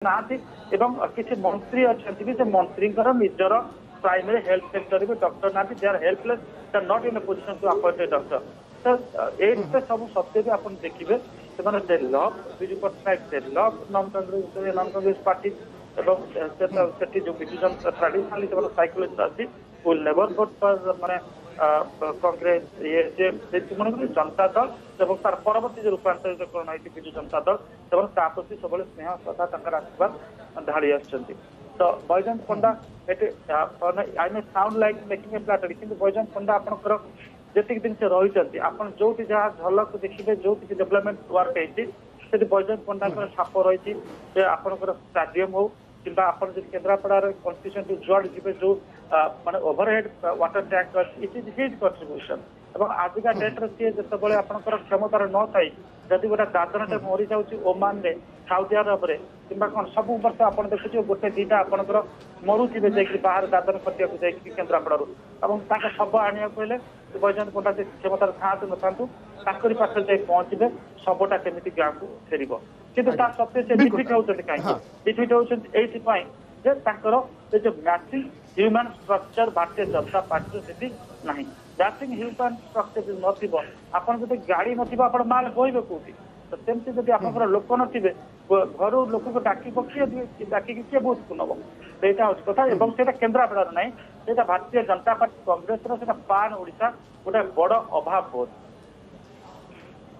नाती एवं किसी मंत्री अच्छा से मंत्री निजर प्राइमरी हेल्थ सेक्टर भी डॉक्टर ना they are helpless they are not in a position to appoint a doctor तो ये सब सत्य भी आप देखिए से लव विजु पट्टनायक से लव नॉन कांग्रेस पार्टी जो विजु जनता ट्राडिशनली साइकोलॉजिस्ट अच्छी विल नेवर वोट फॉर माने कांग्रेस ये मन जनता दल तार परवर्ती जो रूपांतरितकरण होती विजु जनता दल से प्रति सब स्नेह श्रद्धा आशीर्वाद ढाड़ी आसुँच तो Baijayant Panda I may sound like making a flattery कि बैजयंत पंडा आपंकर जी दिन से रही आप जो जहाँ झलक देखिए जो डेवलपमेंट वर्क होती बैजयंत पंडा छाप रही आपंकर स्टाडियम हो कि केन्द्रापड़ा कन्स्टिट्यूएंसी जुआड़ जी जो माने overhead water tank it is his contribution और आजिका डेट्रे सी जो आपंकर क्षमतार न था जदि गोटे दादनटे मरी जाऊँगी ओमान में साउदी अरब में कि सब वर्ष आप देखुचे गोटे दीटा आपंकर मरुचे बाहर दादन खटिया जाकि केन्द्रापड़ू और शव आने बैजयंत पंडा से क्षमतार था न था पाखे जाए पहुंचे शवटा केमी गाँव को फेर किंतु सत्वे से डिफिट होती कहीं डिफिट होती जो matching human structure Bharatiya Janata party से ना मैचिंग ह्यूमन स्ट्रक्चर न गाड़ी न माल बोइबे कौटी तो सेमती जब आप लोक नो घर लोक को डाकी डाकी किए बहुत नब यहाँ हूँ कथा और केन्द्रापड़ा ना ये भारतीय जनता पार्टी कांग्रेस पान ओडिशा गोटे बड़ अभाव बहुत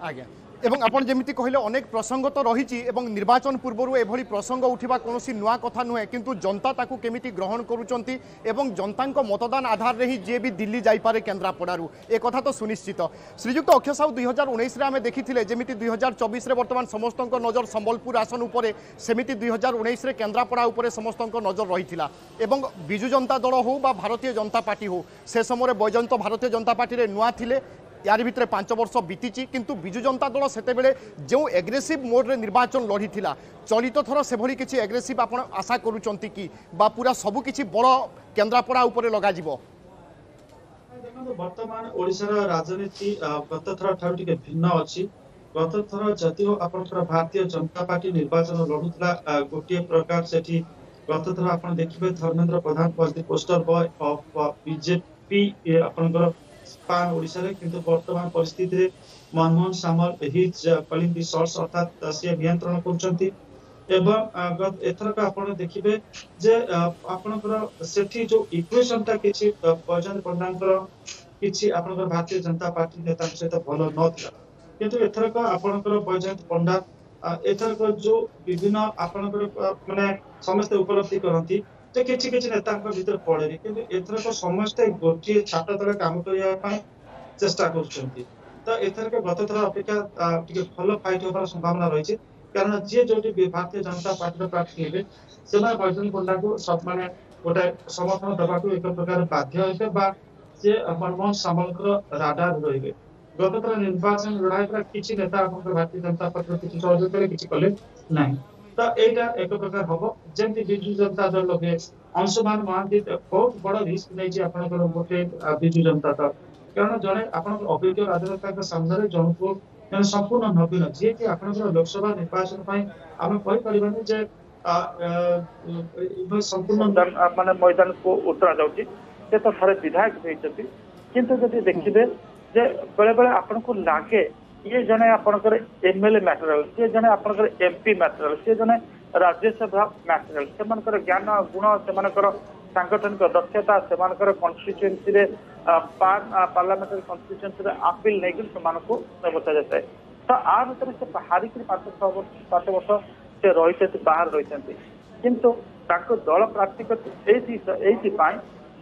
आज्ञा एवं आपण जेमिति कहले अनेक प्रसंग तो रही निर्वाचन पूर्व एभली प्रसंग उठा कौन नुआ कथा नुहे किंतु जनता ताकू केमिति ग्रहण करुचंती एवं जनता मतदान आधार रे ही जे भी दिल्ली जाइपारे केन्द्रापड़ारू ए कथा तो सुनिश्चित श्रीजुक्त अक्षय साहू 2019 रे आमे देखिथिले जेमिति 2024 रे वर्तमान समस्त नजर संबलपुर आसन उपरे सेमिति 2019 रे केन्द्रापड़ा उपरे समस्त नजर रहिथिला एवं बिजु जनता दल हो बा भारतीय जनता पार्टी हो से समय बैजयंत भारतीय जनता पार्टी रे नुआ थिले यार भितर 5 वर्ष बीती किंतु बिजु जनता दल से जो एग्रेसिव मोड रे निर्वाचन लड़ी चलित थर से भली किसी एग्रेसिव आप आशा करुचंती कि बा पूरा सबु किछि बड़ केन्द्रापड़ा उपरे लगा जिवो वर्तमान ओडिशार राजनीति गत थर ठारू टिके भिन्न अछि गत थर जदिओ आपनकर भारतीय जनता पार्टी निर्वाचन लड़ुला गोटे प्रकार सेठी गत थर आपण देखिबे Dharmendra Pradhan poster boy of BJP आपनकर पान ओडिशा रे किंतु वर्तमान परिस्थिति रे मनमोहन सामल हिज कलिंग दी शॉट्स अर्थात से नियंत्रण करछंती एवं एथरक आपण देखिबे जे आपनकर सेठी जो इक्वेशन ता किछि बैजयंत पंडांकर किछि आपनकर भारतीय जनता पार्टी नेता सहित भलो न थिला किंतु एथरक आपनकर बैजयंत पंडा एथरक जो विभिन्न आपनकर माने समस्त उपलब्धि करंती तो किसी किसी नेता भीतर पड़े कि एथरक समस्ते गोटे छात तले काम करने चेष्टा कर एथरक गत थर अपेक्षा टिके भल फाइट होबार संभावना रही कारण जी जो भारतीय जनता पार्टी प्रार्थी हे से बैजयंत पंडा को सब माने गोटे समर्थन देवा एक प्रकार बाध्य हे मनमोहन सामल राडार रही गत थर निर्वाचन लड़ाई किसी नेता भारतीय जनता पार्टी किसी सहयोग कले किसी कले ना तो यहाँ एक प्रकार हम जमी विजु जनता दल लगे अंशुमान महांती बहुत बड़ रिस्क नहीं आपंकर गोटे विजु जनता दल कारण जड़े आप अभिज्ञ राजनेता सामने जन को संपूर्ण नवीन जी कि आप लोकसभा निर्वाचन आम कहीपर संपूर्ण मान मैदान को उतरा जाऊँगी तो थे विधायक होती किंतु जब देखिए बेले बेले आपन को लगे ये जने आपनकर एमएलए मैटेरियल सी जने आपनकर एमपी मैटेरियल सी जने राज्यसभा मैटेरियल सेमानकर ज्ञान गुण सेमानकर सांगठनिक दक्षता सेमानकर कॉन्स्टिट्यूएंसी रे पार्लियामेंटरी कॉन्स्टिट्यूएंसी रे अपील नहीं सेमानकु बता जाए तो आ भीतर से हारिक 5 वर्ष से रही बाहर रही किंतु दल प्रार्थी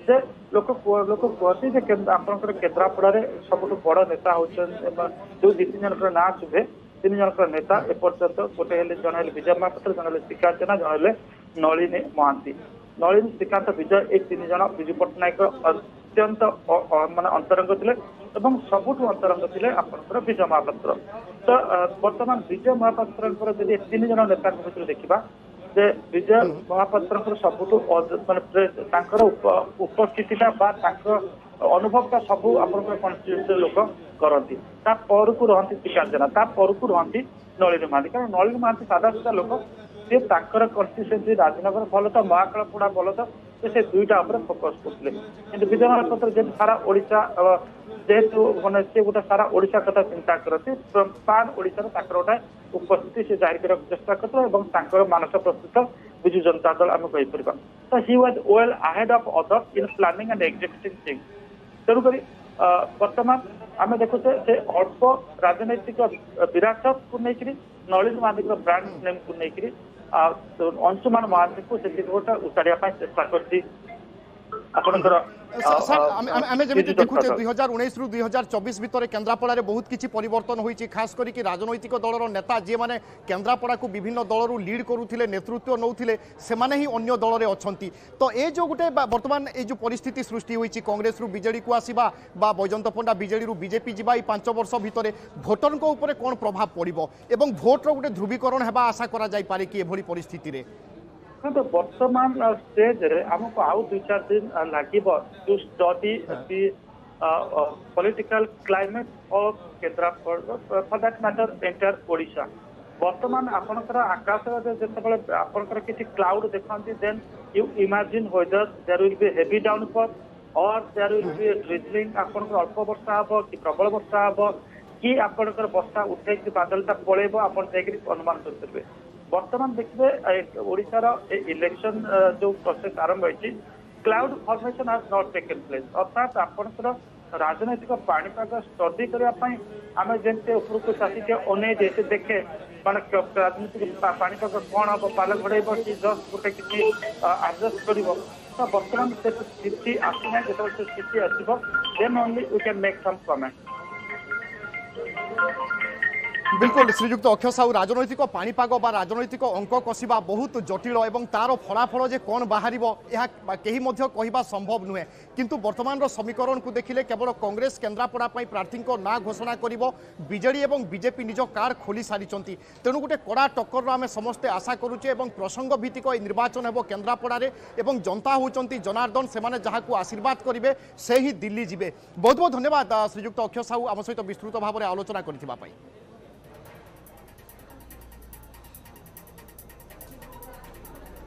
से लोक कहते आपंकर केन्द्रापड़ा सब बड़ नेता हो जो 2-3 जन ना शुभे 3 जन नेता एपर्यंत गोटे जन विजय महापात्र जन श्रीकांत जेना जन नलिनी महांती नलिनी श्रीकांत विजय ये 3 जन विजु पट्टनायक अत्यंत माने अंतरंग थे सबुठ अंतरंग थे आपंकर विजय महापात्र तो वर्तमान विजय महापात्र जब 3 जन नेता भर देखा विजय महापात्र सबुठ माने उपस्थिति अनुभव सब कन्स्टिट्यूएंसी लोक करती पर को रहती श्रीकांत जेना पर को रहती नलिनी महांती कारण नलिनी महांती सादा सादा लोक से कन्स्टिट्यूएंसी राजनगर भल तो महाकालपड़ा भल तो से दुईटा फोकस करते कि विजय महापात्र जेहतु सारा ओडिशा जेहेतु मैंने सी गोटे सारा ओडिशा कथा चिंता करती पान ओडिशा गोटे उपस्थिति से जाहिर करने चेष्टा करते मानस प्रस्तुत विजु जनता दल आम कहीपर तो he was well ahead of others in planning and executing things तेणुक वर्तमान आम देखुचे से अल्प राजनैतिक विरासत को लेकर नलिन महांती ब्रांड नेम को लेकर अंशुमान महांती को गोटे उतारिया चेष्टा कर आम जमी देखुचे 2019 रु 2024 भितर केन्द्रापड़ा बहुत किसी परिवर्तन होती खास करके राजनैतिक दलर नेता जी मैंने केन्द्रापड़ा को विभिन्न दलर लीड करुले नेतृत्व नौले से ही अन्य दल में अच्छा तो ये जो गोटे बर्तमान ये जो परिस्थिति सृष्टि होती कांग्रेस रु बीजेडी को आसवा बैजयंत पंडा बीजेडी रु बीजेपी जा 5 वर्ष भितर भोटर उपर कौन प्रभाव पड़ो एवं भोटर गोटे ध्रुवीकरण होगा आशा करा कि एभली परिस्थिति तो वर्तमान स्टेज रे हमको आउ 2-4 दिन लगे to study the political climate of Kendrapara for that matter entire Odisha वर्तमान आपनकर आकाश जितेबाला आपनकर किसी क्लाउड देखते then you imagine whether there will be heavy downfall और देयर विल बी ड्रिजलिंग आपनकर अल्प वर्षा हम कि प्रबल वर्षा हम कि आपनकर वर्षा उठे बादलटा पड़ेब आप अनुमान करते वर्तमान देखिए ओडिशार इलेक्शन जो प्रोसेस आरंभ होती cloud formation has not taken place अर्थात आपनकर राजनैतिक पाणीपाग स्टडी करने आम जमी उपरको चाषी अने जैसे देखे मान राजनीतिक पाणीपाग कौन हम पाल घोड़े कि जस्ट गोटे किसी आडजस्ट कर तो बर्तमान से स्थिति आसना जो स्थिति आसो then only we can make some comment बिल्कुल श्रीजुक्त अक्षय साहू राजनैतिक पाणीपाग बा राजनैतिक अंक कषा बहुत जटिल और तार फलाफल जे कौन बाहर कहीं कहवा संभव नुहे किंतु वर्तमान समीकरण को देखिले केवल कांग्रेस केन्द्रापड़ा प्रार्थी ना घोषणा कर बीजेडी और बीजेपी निज कार्ड खोली सारी तेणु गोटे कड़ा टक्कर आम समस्ते आशा करुचे प्रसंग भित्तिक निर्वाचन हो केन्द्रापड़ा जनता होती जनार्दन से जहाँ आशीर्वाद करेंगे से ही दिल्ली जीवे बहुत बहुत धन्यवाद श्रीजुक्त अक्षय साहू आम सहित विस्तृत भाव में आलोचना करने।